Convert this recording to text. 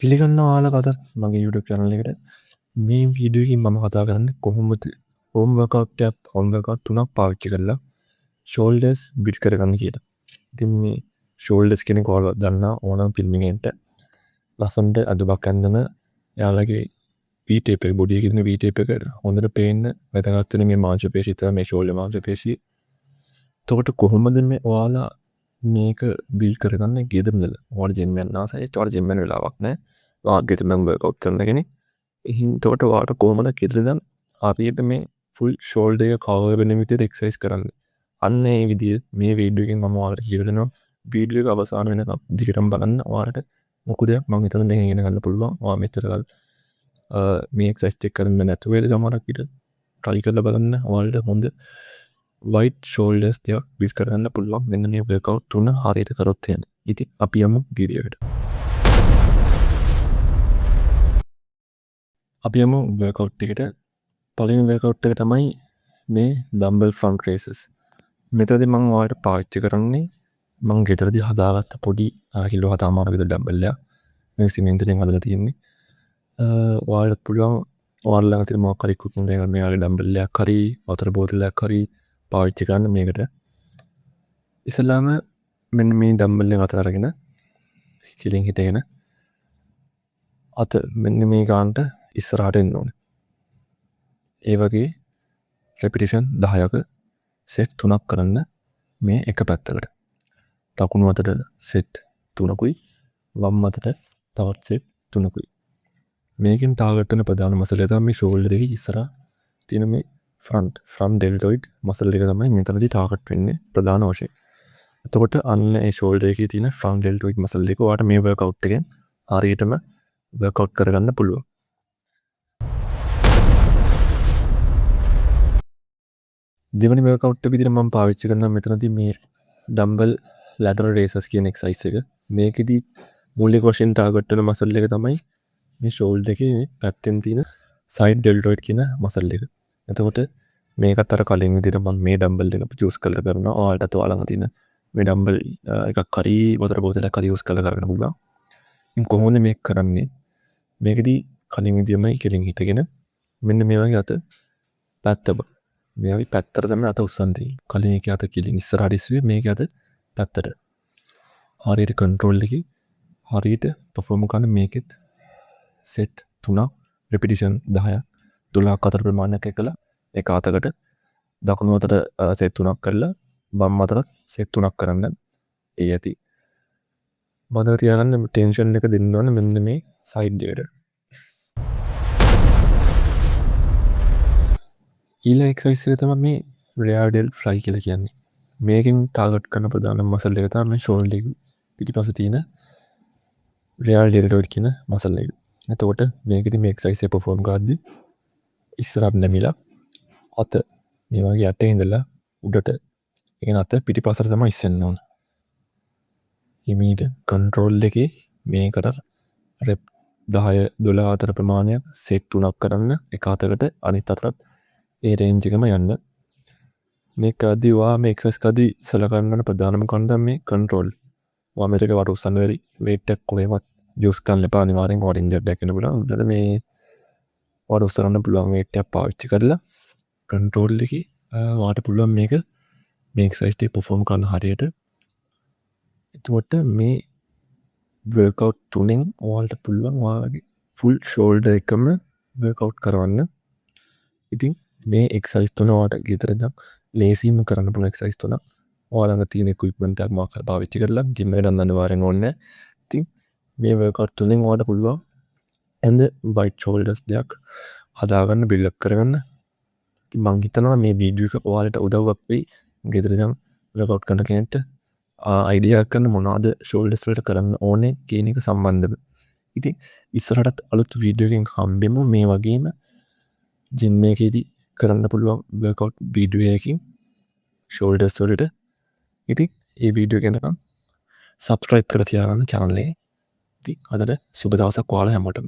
පිළිගන්න ඔයාලා කතා මගේ YouTube channel එකට. මේ වීඩියෝ එකකින් මම කතා කරන්නේ කොහොමද home workout එකක් home workout 3ක් පාවිච්චි කරලා shoulders build කරගන්න කියලා. ඉතින් මේ shoulders කෙනෙක් ඔයාලා දන්නා ඕනම පිළිමිගෙන්ට ලස්සනට අදුබක් ඇඳන එයාලගේ V tape එක body එකේ තියෙන V tape එක හොඳට පේන්න වැදගත් වෙන මේ මාංශ පේශිය තමයි මේ shoulder මාංශ පේශිය. එතකොට කොහොමද මේ ඔයාලා මේක build කරගන්නේ ගෙදර ඉඳලා? ඔයාලා gym යන්න ආසයි ඒකට gym යන වෙලාවක් නැහැ. ඔයාලා ගෙදර නම් workout කරන කෙනෙක්. එතකොට ඔයාලට කොහොමද ගෙදර ඉඳන් හරියට මේ full shoulder එක cover වෙන විදිහට exercise කරන්නේ? අන්න ඒ විදිහ මේ වීඩියෝ එකෙන් මම ඔයාලට කියලා දෙනවා. වීඩියෝ එක අවසාන වෙනකම් දිගටම බලන්න. ඔයාලට මොකද මම හිතන දේ ඉගෙන ගන්න පුළුවන්. ඔයා මෙතන මේ exercise ටික කරන්න නැතුව වේද සමහරක් විට try කරලා බලන්න. ඔයාලට හොඳ white shoulders දෙයක් build කරන්න පුළුවන්. මෙන්න මේ workout තුන හරියට කරොත් එහෙනම්. ඉතින් අපි යමු වීඩියෝ එකට. අපි යමු workout එකට. පළවෙනි workout එක තමයි මේ dumbbell front raises. මෙතනදී මම ඔයාලට පාවිච්චි කරන්නේ මම ගෙදරදී හදාගත්ත පොඩි කිලෝ 7මාර විතර dumbbell එකක්. මේ සිමෙන්තියෙන් හදලා තියෙන්නේ. ඔයාලට පුළුවන් ඔයාලා ළඟ තියෙන මොකක් හරි equipment එකක් මේ වගේ dumbbell එකක් හරි වතුර බෝතලයක් හරි පාවිච්චි කරන්න මේකට. ඉස්සෙල්ලාම මෙන්න මේ dumbbell එක අතට අරගෙන කිලින් හිටගෙන අත මෙන්න මේ ගානට ඉස්සරහට එන්න ඕනේ. ඒ වගේ repetition 10ක set 3ක් කරන්න මේ එක පැත්තකට. දකුණු අතට set 3කුයි වම් අතට තවත් set 3කුයි. මේකෙන් ටාගට් වෙන ප්‍රධාන මසල් එක තමයි මේ shoulder එකේ ඉස්සරහ තියෙන මේ front deltoid මසල් එක තමයි මෙතනදී ටාගට් වෙන්නේ ප්‍රධාන වශයෙන්. එතකොට අන්න ඒ shoulder එකේ තියෙන front deltoid මසල් එක ඔයාලට මේ workout එකෙන් හරියටම workout කරගන්න පුළුවන්. දෙවනි workout එක විදිහට මම පාවිච්චි කරනවා මෙතනදී මේ dumbbell lateral raises කියන exercise එක. මේකෙදි මූලික වශයෙන් ටාගට් වෙන මසල් එක තමයි මේ shoulder එකේ පැත්තෙන් තියෙන side deltoid කියන මසල් එක. එතකොට මේකත් අර කලින් විදිහට මම මේ dumbbell එක choose කරලා කරනවා. ඔයාලට ඔයාලා ළඟ තියෙන මේ dumbbell එකක් හරි වතුර බෝතලයක් හරි use කරලා කරන්න පුළුවන්. ඉතින් කොහොමද මේක කරන්නේ? මේකෙදි කලින් විදිහම කෙලින් හිටගෙන මෙන්න මේ වගේ අත පැත්තම මේ වගේ පැත්තට තමයි අත උස්සන් තියෙන්නේ. කලින් එකේ අත කෙලින් ඉස්සරහට ඉස්සුවේ මේකේ අත පැත්තට. හරියට control එකේ හරියට perform කරන මේකෙත් set 3ක් repetition 10ක් 12ක් අතර ප්‍රමාණයක් එකලා එක අතකට දකුණු අතට set 3ක් කරලා වම් අතට set 3ක් කරන්න. ඒ ඇති. මතක තියාගන්න tension එක දෙන්න ඕනේ මෙන්න මේ side එකට. ඊළඟ exercise එක තමයි මේ rear delt fly කියලා කියන්නේ. මේකෙන් ටාගට් කරන ප්‍රධාන මසල් එක තමයි shoulder එක පිටිපස්සේ තියෙන rear deltoid කියන මසල් එක. එතකොට මේකෙදි මේ exercise එක perform කරද්දී ඉස්සරහට නැමිලා අත මේ වගේ යටේ ඉඳලා උඩට කියන අත පිටිපස්සට තමයි ඉස්සෙන්න ඕන. හිමීට control එකේ මේකට rep 10 12 අතර ප්‍රමාණයක් set 3ක් කරන්න එක අතකට අනිත් අතට ඒ range එකම යන්න. මේකදී ඔයා මේ exercise කදී සලකන්න ප්‍රධානම කන්දම මේ control. ඔයා මේක වට උස්සන්න වෙරි weight එක කොහෙවත් use කරන්න එපා. අනිවාර්යෙන් ඔයාට injured එකක් වෙන්න පුළුවන්. උඩට මේ ඔයාට උස්සන්න පුළුවන් weight එකක් පාවිච්චි කරලා control එකේ ඔයාට පුළුවන් මේක මේ exercise එක perform කරන්න හරියට. එතකොට මේ workout තුනෙන් ඔයාලට පුළුවන් ඔයාගේ full shoulder එකම workout කරවන්න. ඉතින් මේ exercise තුන ඔයාලට ගෙදර ඉඳන් ලේසියෙන්ම කරන්න පුළුවන් exercise තුනක්. ඔයාලා ළඟ තියෙන equipment එකක් මොකක් හරි පාවිච්චි කරලා gym එකට යන්න අනිවාර්යෙන් ඕනේ නැහැ. ඉතින් මේ workout තුනෙන් ඔයාලට පුළුවන් and white shoulders දෙයක් හදාගන්න build up කරගන්න. ඉතින් මම හිතනවා මේ වීඩියෝ එක ඔයාලට උදව්වක් වෙයි. ගෙදර ඉඳන් workout කරන කෙනෙක්ට idea එකක් ගන්න මොනවද shoulders වලට කරන්න ඕනේ කියන එක සම්බන්ධව. ඉතින් ඉස්සරහටත් අලුත් වීඩියෝ එකකින් හම්බෙමු මේ වගේම gym එකේදී කරන්න පුළුවන් workout වීඩියෝ එකකින් shoulders වලට. ඉතින් මේ වීඩියෝ එක ගැන subscribe කරලා තියාගන්න channel එකේ. ඉතින් අදට සුබ දවසක් ඔයාලා හැමෝටම.